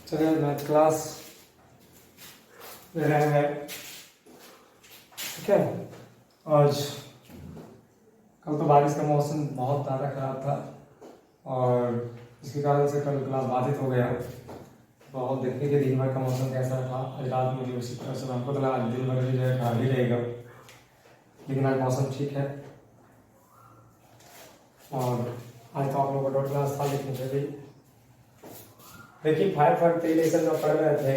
चलिए math class ले रहे हैं। ठीक है, आज कल तो बारिश का मौसम बहुत ज़्यादा खराब था और इसके कारण से कल क्लास बाधित हो गया। बहुत देखने के दिन भर का मौसम कैसा था, आज रात में भी उसी तरह से हमको लगा आज दिन भर भी जो है खराब ही रहेगा, लेकिन आज मौसम ठीक है। और आज तो आप लोगों का डॉट क्लास था, लेकिन फिर भी देखिए 5.3 लेसन में पढ़ रहे थे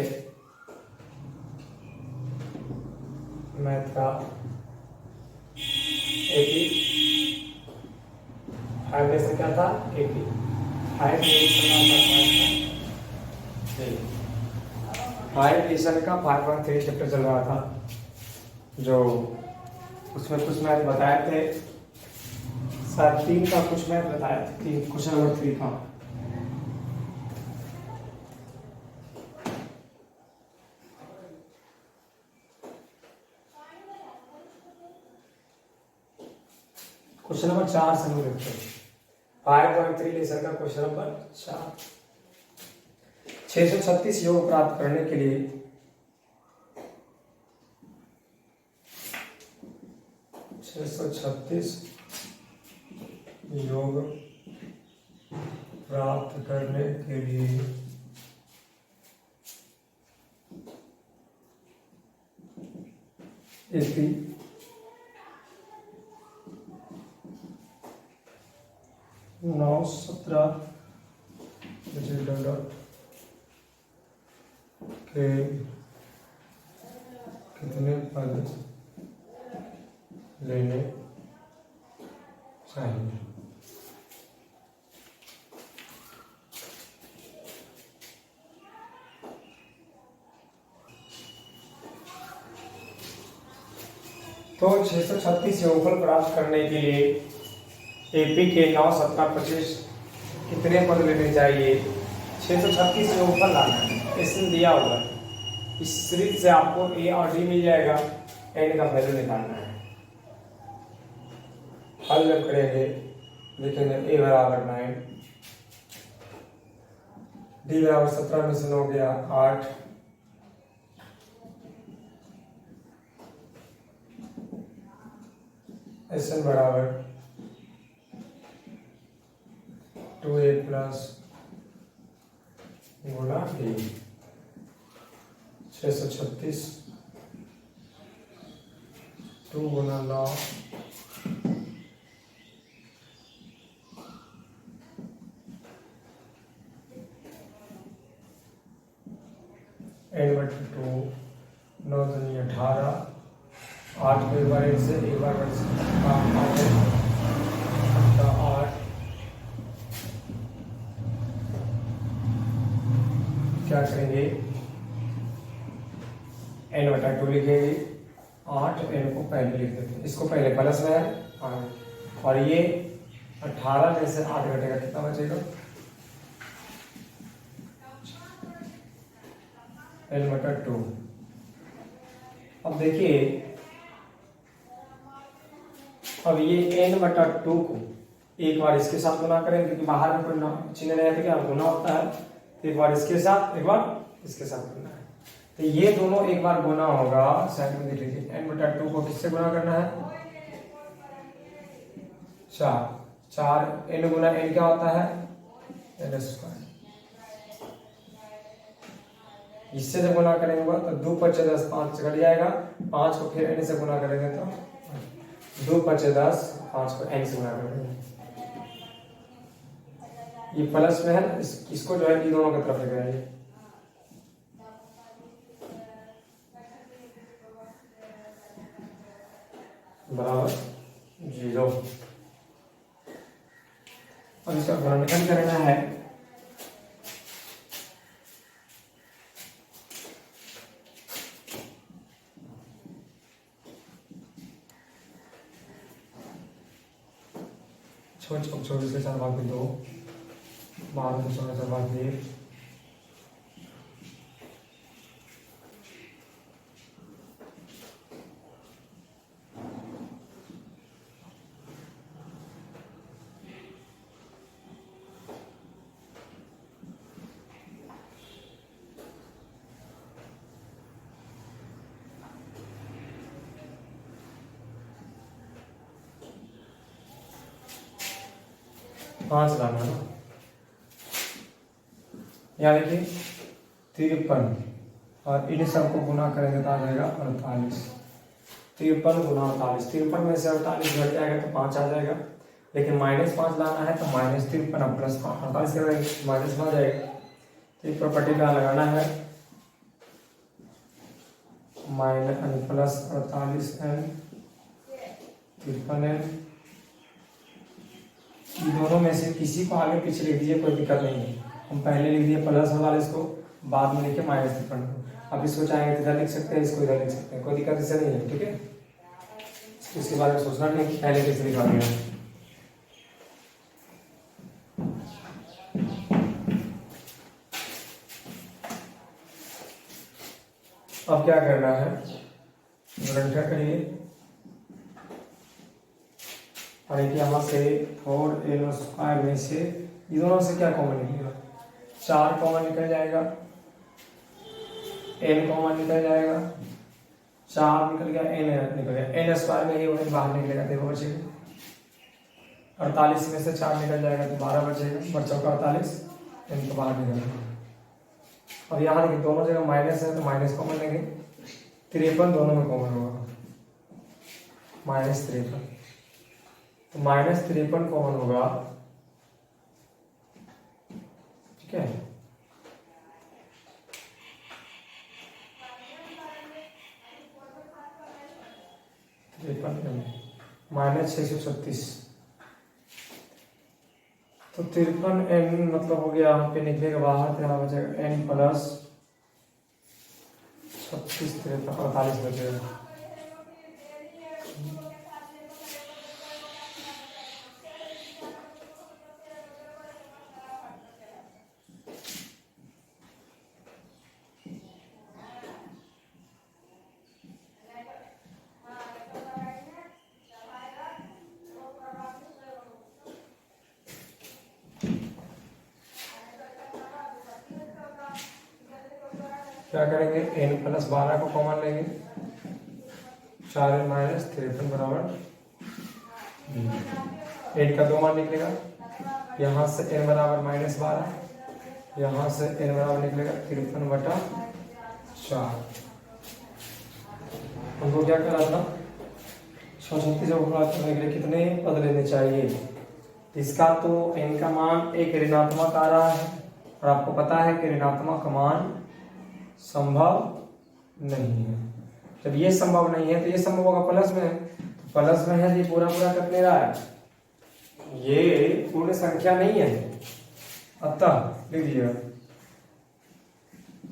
मैथ का एपी। 5 लेसन क्या था? एपी। 5 लेसन का 5.3 चैप्टर चल रहा था, जो उसमें कुछ मैथ बताए थे, शायद 3 का कुछ मैथ बताया था, 3 क्वेश्चन नंबर 3 का। क्वेश्चन नंबर 4 से हम देखते हैं 5.3 लेसन का क्वेश्चन नंबर 4। 636 योग प्राप्त करने के लिए 636 योग प्राप्त करने के लिए एपी 9-17 के कितने पद लेने चाहिए। तो 636 योगफल प्राप्त करने के लिए एपी के 9, 17, 25 कितने पद लेने चाहिए। 636 योगफल लाना है, इसमें दिया हुआ है। इस सीरीज से आपको ए और डी मिल जाएगा, एन का वैल्यू निकालना है। हल जब करेंगे देखेंगे ए बराबर 9, डी बराबर 17 में से 9 गया 8, एस एन बराबर 2a प्लस गुना ए। 636 2 गुना 9 n/2 9 दूनी 18, 8 को एक बार एक से एक बार 8 क्या करेंगे, n/2 लिखेंगे, 8 n को पहले लिख देते हैं, इसको पहले प्लस में है और ये 18 में से 8 घटेगा कितना बचेगा, n/2। अब देखिए, अब ये n/2 को एक बार इसके साथ गुना करेंगे, क्योंकि बाहर में कोई चिन्ह नहीं है, क्या गुना होता है। एक बार इसके साथ, एक बार इसके साथ गुना है, तो ये दोनों एक बार गुना होगा। साइड में देख लीजिए, n/2 को किससे गुना करना है, 4 n गुना n क्या होता है, n²। इससे जब गुना करेंगे तो 2 × 5 = 10, 5 कट जाएगा, 5 को फिर n से गुना करेंगे तो 2 × 5 = 10, 5 को n से गुना करेंगे। ये प्लस में है, इसको जो है ये दोनों की तरफ लेकर आइए, बराबर 0। और इसका गुणनखंड करना है, छोटे 24 के 4 भाग 2, 12 के 16 4 भाग 1, 5 लाना है ना, यानी कि 53 और इन सबको गुना करेंगे तो आ जाएगा 48। 53 गुना 48, 53 में से 48 घट जाएगा तो 5 आ जाएगा, लेकिन -5 लाना है तो -53 अब +5 48 करेंगे -5 जाएगा। तो एक प्रॉपर्टी का लगाना है +48n 53n, दोनों में से किसी को आगे पीछे लिख दीजिए, कोई दिक्कत नहीं है। हम पहले लिख दिए +48 को, बाद में लिखे -53 को। अब इसको चाहेंगे तो इधर लिख सकते हैं, इसको इधर लिख सकते हैं, कोई दिक्कत इससे नहीं है, ठीक है। इसके बारे में सोचना नहीं कि पहले कैसे लिखा गया। अब क्या करना है, गणना करिए और एक यहाँ से 4n² में से ये दोनों से क्या कॉमन निकलेगा, 4 कॉमन निकल जाएगा, n कॉमन निकल जाएगा, 4 निकल गया, n निकल गया, n² में ये बाहर निकलेगा, देखो बचेगा 48 में से 4 निकल जाएगा तो 12 बचेगा, बचा 48, n तो बाहर निकलेगा। अब यहाँ देखिए दोनों जगह माइनस है तो माइनस कॉमन लेंगे, 53 दोनों में कॉमन होगा, -53 तो -53 कॉमन होगा, ठीक है। -636 तो 53n मतलब हो गया, यहाँ पे निकलेगा बाहर तो यहाँ बचेगा n + 36 48 बचेगा। क्या करेंगे, n + 12 को कॉमन लेंगे, 4n - 53 बराबर 8 का 2 मान निकलेगा, यहाँ से n बराबर -12, यहाँ से n बराबर निकलेगा 53/4। हमको क्या करना था, 636 करने के लिए कितने पद लेने चाहिए। इसका तो n का मान एक ऋणात्मक आ रहा है और आपको पता है कि ऋणात्मक का मान संभव नहीं है। जब ये संभव नहीं है तो ये संभव होगा प्लस में, तो प्लस में है ये पूरा पूरा कट ले रहा है, ये पूर्ण संख्या नहीं है, अतः लिख दीजिएगा,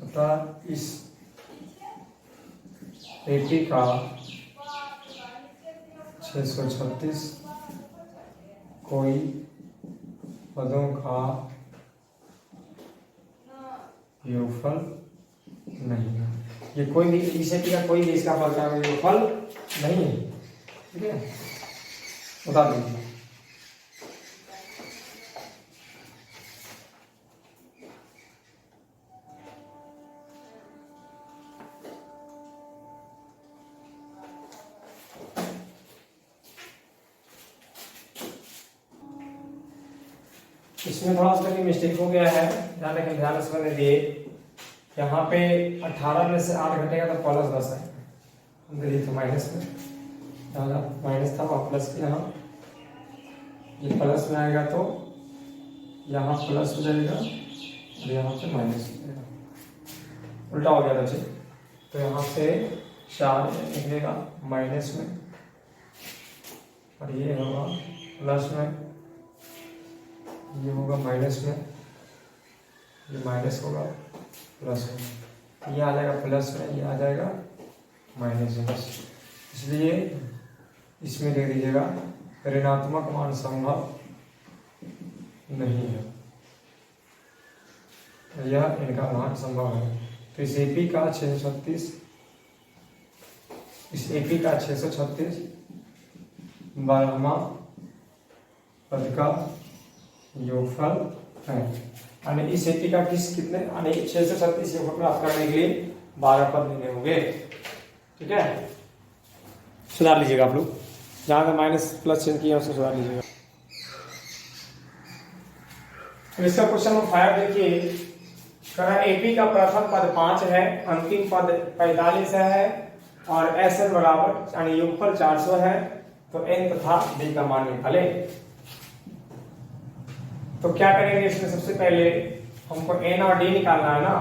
अतः इस AP का 636 कोई पदों का योगफल नहीं है। ये कोई भी इसे का कोई भी इसका फल का योगफल नहीं है, ठीक है, बता दीजिए। इसमें थोड़ा सा मिस्टेक हो गया है, ध्यान से मैंने दिए, यहाँ पे 18 में से 8 घटेगा तो +10 है, हम दिए तो माइनस में, माइनस था वहाँ प्लस के, यहाँ ये प्लस में आएगा तो यहाँ प्लस हो जाएगा और यहाँ पे माइनस हो जाएगा, उल्टा हो गया बच्चे। तो यहाँ से 4 निकलेगा माइनस में और ये होगा प्लस में, ये होगा माइनस में, ये माइनस होगा प्लस में, ये आ जाएगा प्लस में, ये आ जाएगा माइनस में, बस इसलिए इसमें दे दीजिएगा ऋणात्मक मान संभव नहीं है, यह इनका मान संभव है। तो इस AP का 636 12वां पद का योगफल है, यानी इस AP का कितने, यानी 636 योगफल प्राप्त करने के लिए 12 पद लेने होंगे, ठीक है। सुधार लीजिएगा आप लोग, जहाँ पे माइनस प्लस चेंज किया उसको सुधार लीजिएगा। तो इसका क्वेश्चन नंबर 5 देखिए, कह एपी का प्रथम पद 5 है, अंतिम पद 45 है और एस एन बराबर यानी योगफल 400 है, तो एन तथा डी का मान निकाले। तो क्या करेंगे इसमें, सबसे पहले हमको एन और डी निकालना है ना।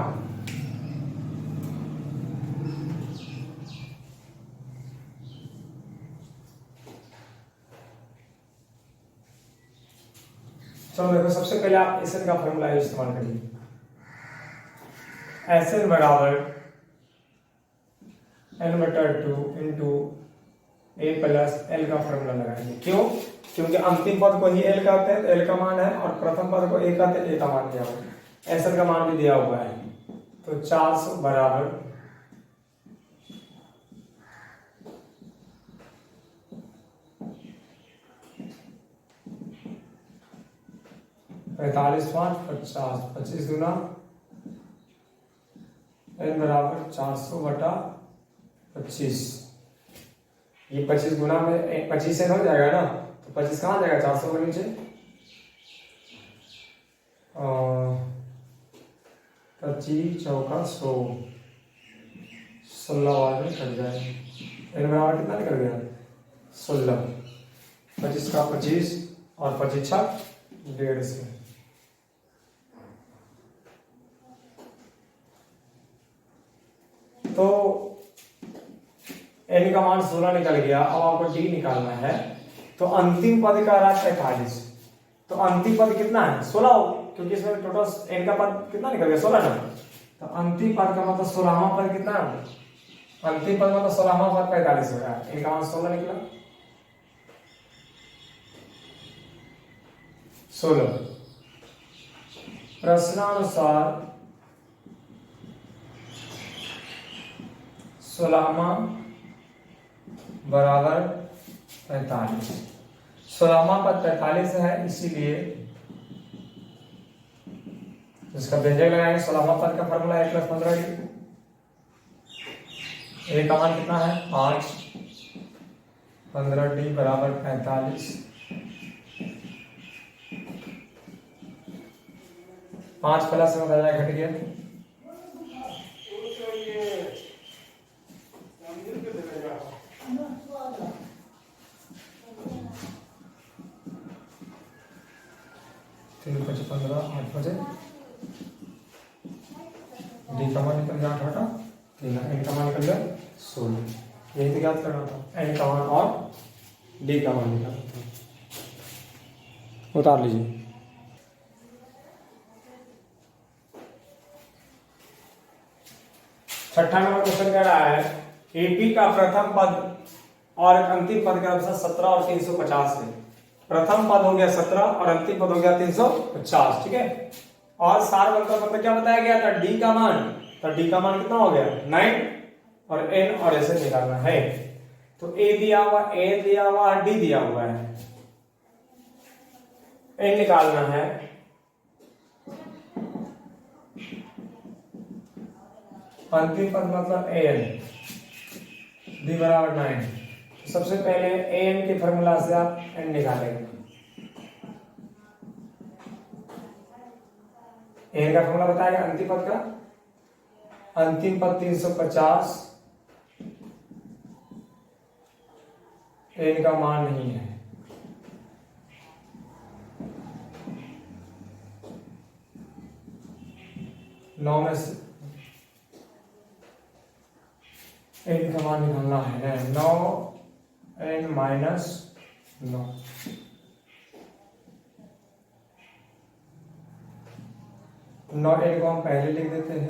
चलो देखो, सबसे पहले आप एस एन का फॉर्मूला इस्तेमाल करिए। एस एन बराबर n/2 इंटू ए प्लस एल का फॉर्मूला लगाएंगे। क्यों? क्योंकि अंतिम पद को ही एल कहते हैं, तो एल का मान है, और प्रथम पद को ए कहते हैं, ए का मान दिया हुआ है, एस एन का मान भी दिया हुआ है। तो 400 बराबर 45 5 50, 25 गुना एन बराबर 400 बटा 25। ये 25 गुना में 25 एन हो जाएगा ना, तो 25 कहाँ जाएगा, 400 के नीचे, 25 चौका 100, 16 बाद में कट जाएगा। एन बराबर कितना निकल गया, 16, 25 का 25 और 25 छक 150। तो एन का मान 16 निकल गया। अब आपको डी निकालना है। तो अंतिम पद का रहा 45, तो अंतिम पद कितना है, 16, क्योंकि इसमें टोटल एन का पद कितना निकल गया, 16 ना। तो अंतिम पद का मतलब 16वां पद कितना है, अंतिम पद मतलब 16वां पद 45 हो रहा है, एन का मान 16 निकला, 16। प्रश्नानुसार 16वां बराबर 45, 16वां पद 45 है, इसीलिए इसका व्यंजक लगाएंगे। 16वां पद का फॉर्मूला है +15 डी, ए का मान कितना है 5, 15 डी बराबर 45, 5 प्लस में घट गया, तीन 5 15 8 बजे डी का मान निकल गया 8 3, एन का मान निकल गया 16। यही तो याद करना था, एन का मान और डी का मान निकालना था। उतार लीजिए। छठा नंबर क्वेश्चन कह रहा है, एपी का प्रथम पद और अंतिम पद का अनुसार 17 और 350 है। प्रथम पद हो गया 17 और अंतिम पद हो गया 350, ठीक है। और सार बनकर मतलब क्या बताया गया था, डी का मान, तो डी का मान कितना हो गया 9, और एन और ऐसे निकालना है। तो ए दिया हुआ, ए दिया हुआ, डी दिया हुआ है, एन निकालना है। अंतिम पद मतलब एन, डी बराबर 9। तो सबसे पहले एन के फॉर्मूला से आप एन निकालेंगे। एन का फॉर्मूला बताएगा अंतिम पद का, अंतिम पद 350, एन का मान नहीं है, नौ में से एन का मान निकालना है, 9 एन माइनस 9, 9 एन को हम पहले लिख देते हैं।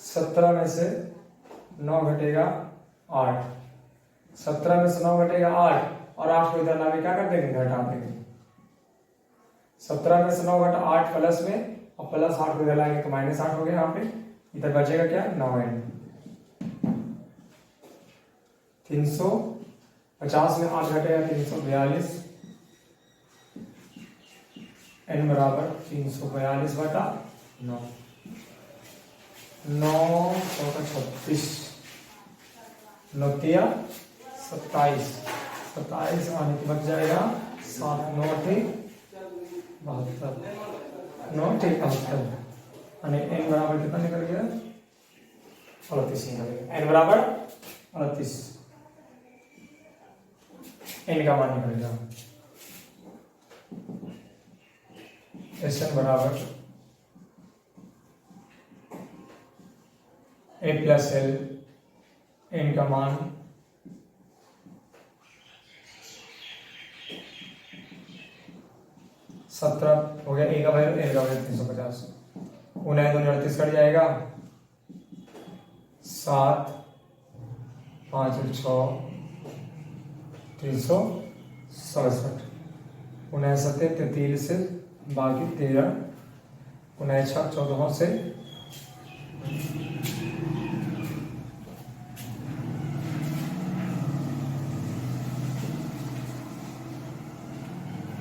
17 में से 9 घटेगा 8, 17 में से 9 घटेगा 8, और 8 को इधर लाके क्या कर देंगे, घटा देंगे। 17 में से 9 घटा 8 प्लस में, और प्लस 8 को इधर लाएंगे तो -8 हो गया। यहाँ पे इधर बचेगा क्या, 9n। 350 में 8 घटेगा 342, n बराबर 342 बटा 9, 9 36, 9 27, 27 आने के बच जाएगा 7 9 72, नॉट 71 અને n बराबर कितना निकल गया 38 निकल गया n बराबर 38 n का मान निकल गया Sn बराबर a प्लस एल n का मान 17 हो गया a का वैल्यू n का वैल्यू 350 उन्हें 38 कट जाएगा 7 5 6 367 उन्हें 7 33 से बाकी 13 उन्हें 6 14 से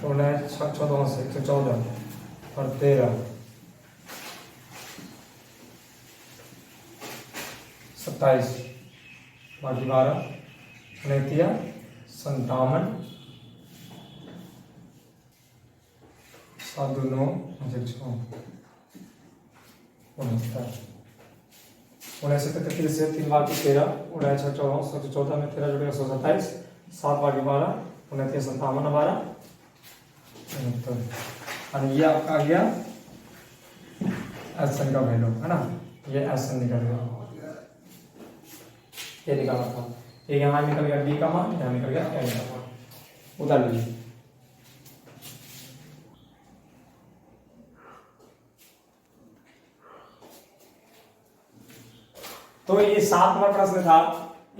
तो उन्हें 6 14 से 114 और 13 27 बाकी 12 उन्हें 57 7 2 9 5 6 69 उन्हें 33 से 3 बाकी 13 उन्हें 6 14 14 में 13 जुड़ेगा 127 7 बाकी 12 उन्हें 57 12 और ये आपका आ गया एस एन का वैल्यू है ना ये एस एन निकल गया ये निकाला था ये यहाँ निकल गया डी का मान यहाँ निकल गया एल का मान उतार लीजिए तो ये 7 नंबर प्रश्न था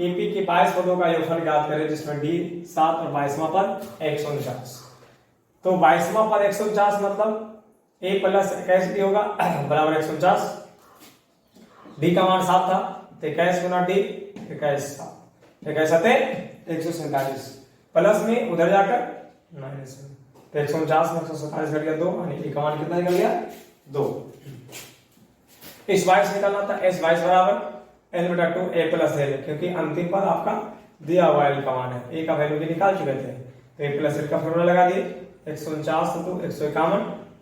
एपी के 22 पदों का योगफल ज्ञात करें जिसमें डी 7 और 22वां पद 149 तो 22वां पद 149 मतलब a प्लस 21 भी होगा बराबर 149 डी का मान 7 था तो 21 गुना डी 21 था 21 7 147 प्लस में उधर जाकर माइनस तो 149 में 147 घट गया 2 यानी a का मान कितना निकल गया 2 इस 22 निकालना था s 22 बराबर n बटा 2 a प्लस l क्योंकि अंतिम पद आपका दिया हुआ l का मान है a का वैल्यू भी निकाल चुके थे तो a प्लस l का फॉर्मूला लगा दिए 149 तो 151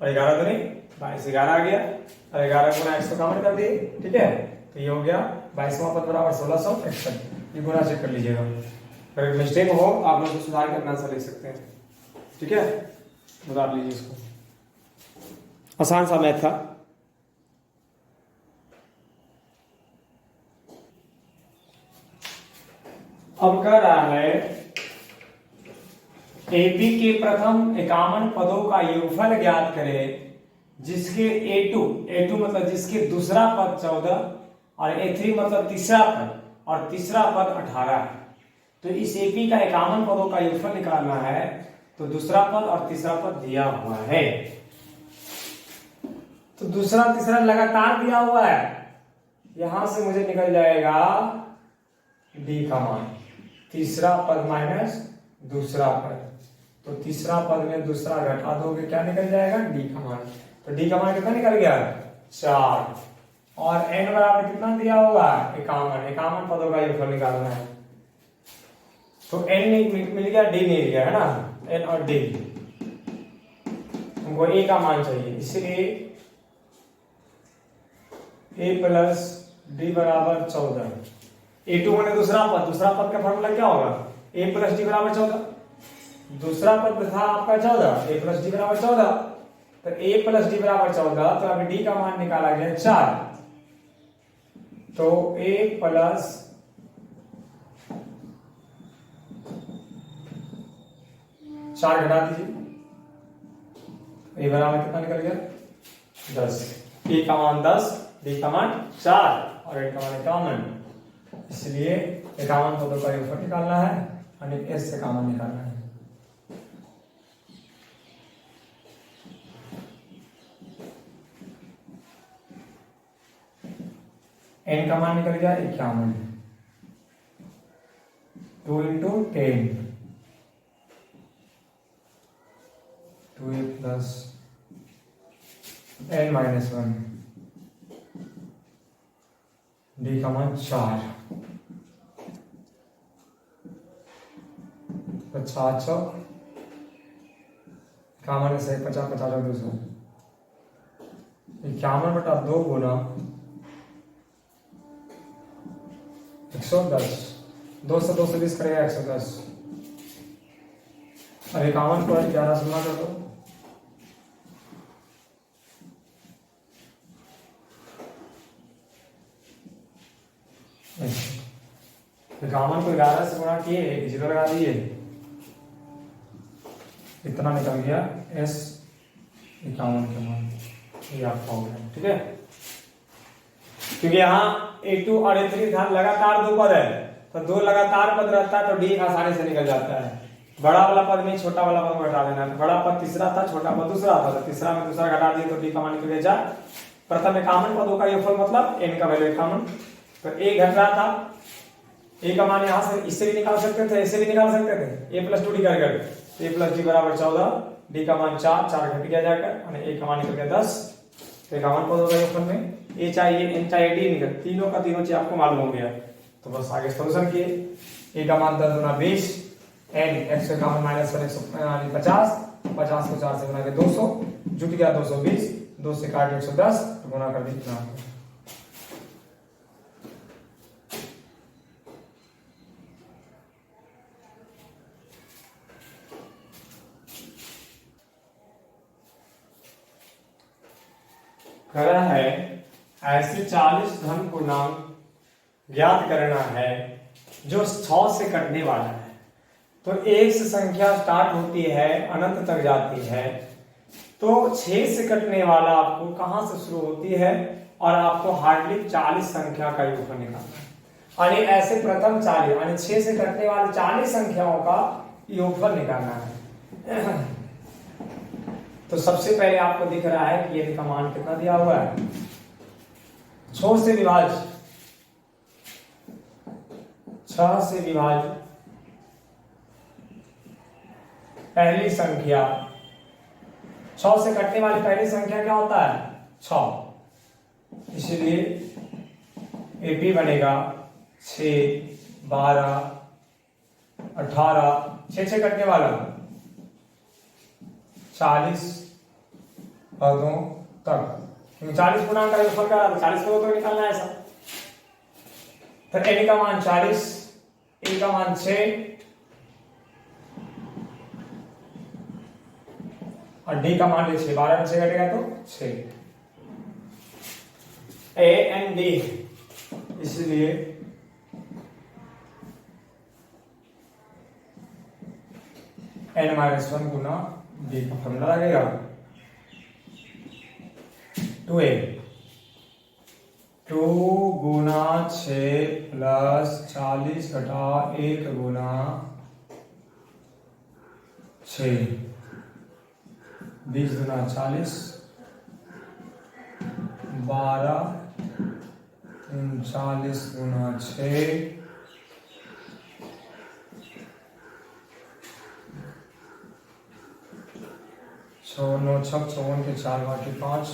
और 11 दूनी 22 11 आ गया और 11 गुना 151 कर दिए ठीक है तो ये हो गया 22वां पद बराबर 1661 ये गुना चेक कर लीजिएगा अगर मिस्टेक हो आप लोग सुधार कर आंसर लिख सकते हैं ठीक है सुधार लीजिए इसको आसान सा मैथ था अब कह रहा है एपी के प्रथम 51 पदों का योगफल ज्ञात करें जिसके A2 मतलब जिसके दूसरा पद 14 और A3 मतलब तीसरा पद और तीसरा पद 18 है तो इस एपी का 51 पदों का योगफल निकालना है तो दूसरा पद और तीसरा पद दिया हुआ है तो दूसरा तीसरा लगातार दिया हुआ है यहां से मुझे निकल जाएगा डी का मान तीसरा पद माइनस दूसरा पद तो तीसरा पद में दूसरा घटा दोगे क्या निकल जाएगा डी का मान तो डी का मान कितना निकल गया 4 और n बराबर कितना दिया हुआ है 51 पदों का योगफल निकालना है तो n मिल गया डी मिल गया है ना n और डी हमको a का मान चाहिए इसलिए a प्लस डी बराबर 14 A2 माने दूसरा पद का फॉर्मूला क्या होगा a प्लस डी बराबर 14 दूसरा पद था आपका 14 a प्लस डी बराबर 14 तो a प्लस डी बराबर 14 तो अभी d का मान निकाला गया 4 तो a प्लस 4 घटा दीजिए a बराबर कितना निकल गया 10 a का मान 10 d का मान 4 और n का मान 51 इसलिए 51 पदों का योगफल निकालना है और s से कॉमन निकालना है n का मान निकल गया 51 2 into 10 2a plus n minus 1 d का मान 4 तो 4 का मान है 50 50 और 200 51/2 गुना 110, 2 से 220 करेगा 110, और 51 को 11 से गुना कर दो, इक्यावन को 11 से गुणा किए, एक जीरो लगा दिए, इतना निकल गया S 51 के मान, ये आपका हो गया। ठीक है, क्योंकि यहाँ A2 और A3 था, लगातार दो पद है, तो दो लगातार पद रहता है तो D आसानी से निकल जाता है। बड़ा वाला पद में छोटा वाला पद घटा देना, बड़ा पद तीसरा था, छोटा पद दूसरा था, तो तीसरा में दूसरा घटा दिए तो D का मान निकल गया 4। प्रथम 51 पदों का योगफल मतलब n का वैल्यू 51, तो A घट रहा था, A का मान यहाँ से इससे भी निकाल सकते थे, इससे भी निकाल सकते थे, A + 2D कर A + D = 14, D का मान 4, 4 घट गया जाकर, A का मान निकल गया 10। तो 51 पदों का योगफल में A चाहिए, N चाहिए, D निकल, तीनों का तीनों चीज आपको मालूम हो गया, तो बस आगे सॉल्यूशन किए। A का मान 10 गुना 20, N 151 - 1 150, 50 को 4 से गुना के 200, जुट गया 220, 2 से काट 110, तो गुना कर दी कितना। करना है ऐसे 40 धन पूर्णांक ज्ञात करना है जो 6 से कटने वाला है। तो 1 से संख्या स्टार्ट होती है, अनंत तक जाती है, तो 6 से कटने वाला आपको कहां से शुरू होती है, और आपको हार्डली 40 संख्या का योगफल निकालना है। यानी ऐसे प्रथम 40 यानी 6 से कटने वाले 40 संख्याओं का योगफल निकालना है। तो सबसे पहले आपको दिख रहा है कि यदि का मान कितना दिया हुआ है, 6 से विभाज्य, 6 से विभाज्य पहली संख्या, 6 से कटने वाली पहली संख्या क्या होता है, 6, इसलिए AP बनेगा 6, 12, 18, 6 से कटने वाला 40 पदों तक, क्योंकि 40 पूर्णांक का योगफल का 40 पदों तक निकालना है ऐसा। तो N का मान 40, A का मान 6 और D का मान 6, 12 में 6 घटेगा तो 6, A and D, इसलिए N - 1 गुना D का फॉर्मूला लगेगा 2A, 2 गुना 6 प्लस 40 घटा 1 गुना 6, 20 गुना 40, 12, 39 गुना 6, 6 9 6 54 के 4 बाकी 5,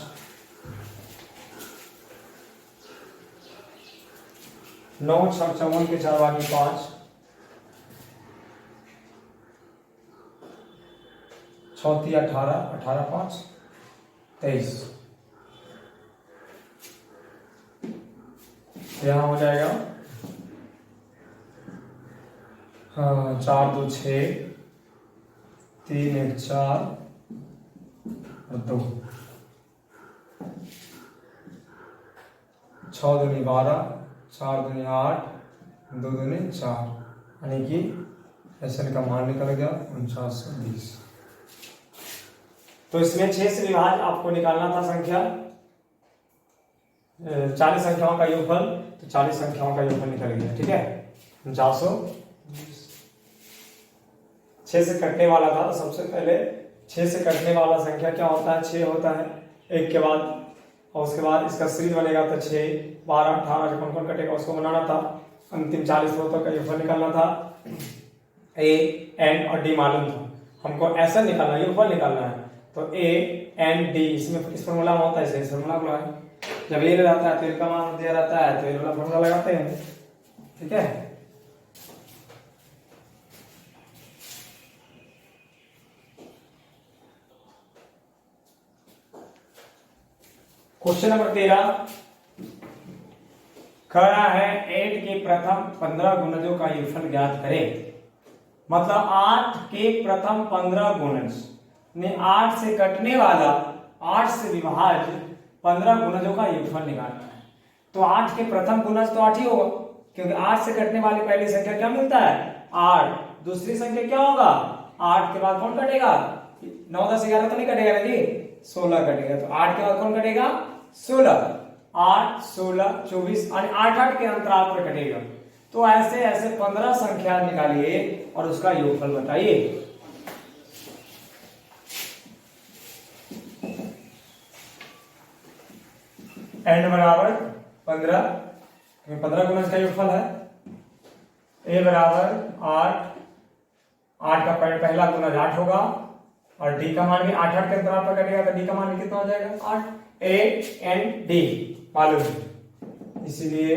9 6 54 के 4 बाकी 5, 6 3 18, 18 5 23, यहाँ हो जाएगा 4 2 6, 3 1 4 और 2, 6 दूनी 12, 4 दूनी 8, 2 दूनी 4, यानी कि SN का मान निकल गया 4920। तो इसमें 6 से विभाज्य आपको निकालना था संख्या, 40 संख्याओं का योगफल, तो 40 संख्याओं का योगफल निकल गया। ठीक है, 4920। 6 से कटने वाला था, तो सबसे पहले 6 से कटने वाला संख्या क्या होता है, 6 होता है, 1 के बाद, और उसके बाद इसका सीरीज बनेगा तो 6 12 18 जो कौन कटेगा उसको बनाना था, अंतिम 40 पदों का योगफल निकालना था। A N और D मालूम था, हमको ऐसा निकालना, योगफल निकालना है, तो A N D इसमें इस फॉर्मूला में होता है, इस फॉर्मूला को है, जब ये रहता है तो इनका मान दिया रहता है, तो ये वाला फॉर्मूला लगाते हैं। ठीक है, क्वेश्चन नंबर 13 कह रहा है 8 के प्रथम 15 गुणजों का योगफल ज्ञात करें। मतलब 8 के प्रथम 15 गुणज ने 8 से कटने वाला 8 से विभाज्य 15 गुणजों का योगफल निकालना है। तो 8 के प्रथम गुणज तो 8 ही होगा, क्योंकि 8 से कटने वाली पहली संख्या क्या मिलता है 8। दूसरी संख्या क्या होगा 8 के बाद कौन कटेगा 9 10 11 तो नहीं कटेगा ना जी, 16 कटेगा। तो 8 के बाद कौन कटेगा 16, 8 16 24 और 8 8 के अंतराल पर कटेगा। तो ऐसे ऐसे 15 संख्या निकालिए और उसका योगफल बताइए। n बराबर 15, 15 गुणज का योगफल है। a बराबर 8, 8 का पहला गुणज 8 होगा और d का मान भी 8 8 के अंतराल पर कटेगा, तो d का मान भी कितना हो जाएगा 8। a n d मालूम है, इसीलिए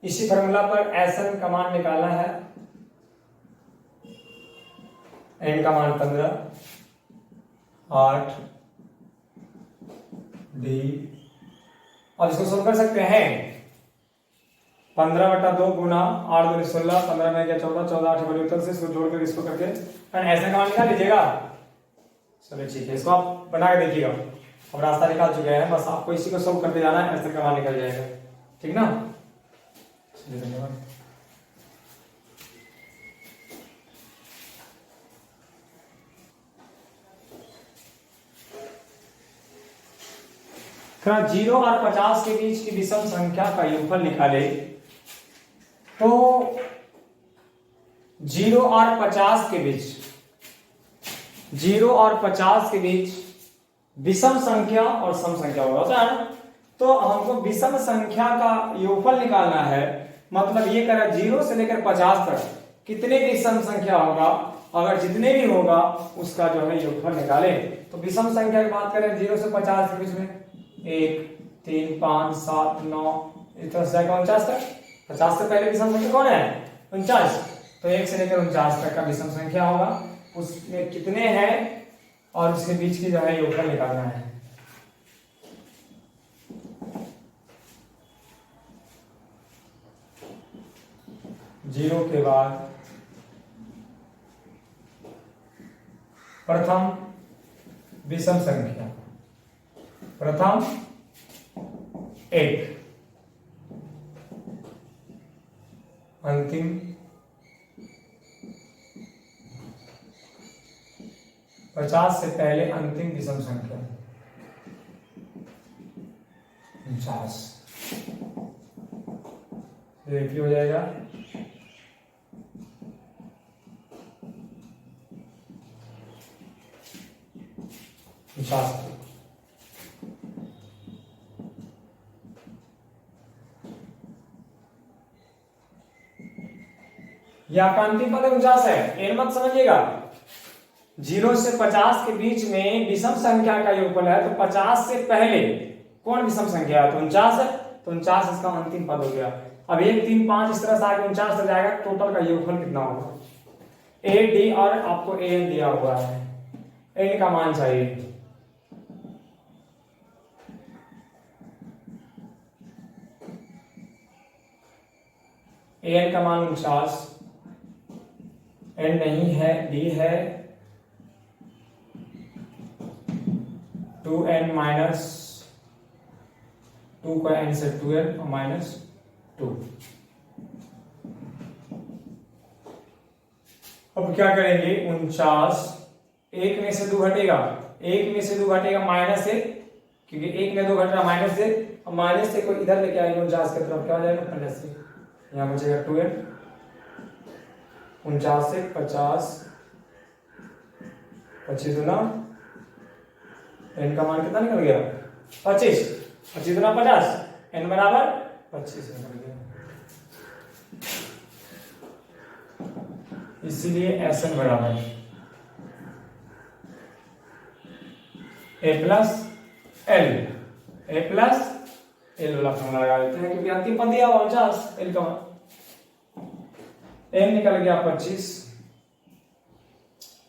इसी फॉर्मूला पर एसएन का मान निकालना है। एन का मान 15, 8 डी, और इसको सोल्व कर सकते हैं 15/2 गुना 8 दूनी 16, 15 में क्या 14, 14 8 बड़े उत्तर से इसको जोड़कर इसको करके एसएन का मान निकाल लीजिएगा। चलिए ठीक है, इसको आप बना के देखिएगा। हम रास्ता निकाल चुके हैं, बस आपको इसी को सोल्व करते जाना है, एसएन का मान निकल जाएगा। ठीक ना, धन्यवाद। क्या 0 और 50 के बीच की विषम संख्या का योगफल निकाले। तो 0 और 50 के बीच, 0 और 50 के बीच विषम संख्या और सम संख्या होता है ना। तो हमको विषम संख्या का योगफल निकालना है। मतलब ये कह रहा है 0 से लेकर 50 तक कितने विषम संख्या होगा, अगर जितने भी होगा उसका जो है योगफल निकाले। तो विषम संख्या की बात करें 0 से 50 के बीच में 1 3 5 7 9 इस तरह से 49 तक। 50 से पहले विषम संख्या कौन है 49, तो 1 से लेकर 49 तक का विषम संख्या होगा, उसमें कितने हैं और उसके बीच की जो है योगफल निकालना है। जीरो के बाद प्रथम विषम संख्या, प्रथम 1, अंतिम 50 से पहले अंतिम विषम संख्या 49, एक हो जाएगा। यह आपका अंतिम पद 49 है, एन मत समझिएगा। 0 से 50 के बीच में विषम संख्या का योगफल है, तो 50 से पहले कौन विषम संख्या है तो 49 है, तो 49 इसका अंतिम पद हो गया। अब 1 3 5 इस तरह से आगे 49 तक जाएगा, टोटल का योगफल कितना होगा। ए डी और आपको ए एन दिया हुआ है, एन का मान चाहिए। एन का मान 49, एन नहीं है, डी है 2n माइनस 2 का n से 2n और माइनस 2। अब क्या करेंगे 49, 1 में से 2 घटेगा, 1 में से 2 घटेगा माइनस 1, क्योंकि 1 में 2 घट रहा माइनस 1, और माइनस 1 को इधर लेके आएंगे 49 की तरफ, क्या हो जाएगा प्लस 1, यहाँ बचेगा 2n। 49 से 50, 25 गुना n का मान कितना निकल गया 25, 25 गुना 50, n बराबर 25 निकल गया। इसीलिए Sn बराबर a प्लस एल वाला फॉर्मूला लगा देते हैं, क्योंकि अंतिम पद दिया 49 एल का मान। m निकल गया 25,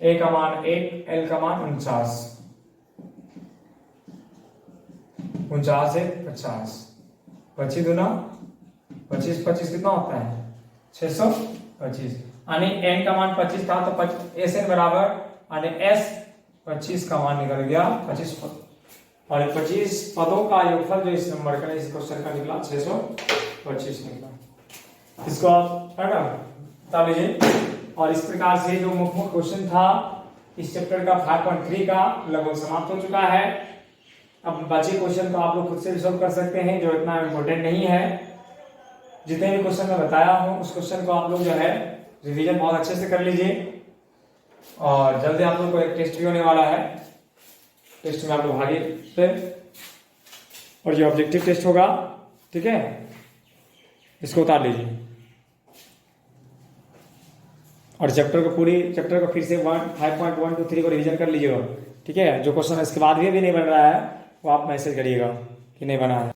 a का मान 1, l का मान 49, 49 है 50, 25 दूना 25, 25 कितना होता है 625। यानी n का मान 25 था तो Sn बराबर यानी S 25 का मान निकल गया 25 पद, और 25 पदों का योगफल जो इस नंबर का इस क्वेश्चन का निकला 625 निकला। इसको आप है ना बता लीजिए। और इस प्रकार से जो मुख्य क्वेश्चन था इस चैप्टर का 5.3 का लगभग समाप्त हो चुका है। अब बचे क्वेश्चन तो आप लोग खुद से भी सॉल्व कर सकते हैं, जो इतना इम्पोर्टेंट नहीं है। जितने भी क्वेश्चन मैं बताया हूँ उस क्वेश्चन को आप लोग जो है रिवीजन बहुत अच्छे से कर लीजिए, और जल्दी आप लोग को एक टेस्ट भी होने वाला है, टेस्ट में आप लोग भागिए, और जो ऑब्जेक्टिव टेस्ट होगा ठीक है इसको उतार लीजिए, और चैप्टर को फिर से 5.1 to 3 को रिवीजन कर लीजिएगा। ठीक है, जो क्वेश्चन इसके बाद भी नहीं बन रहा है वो आप मैसेज करिएगा कि नहीं बना है।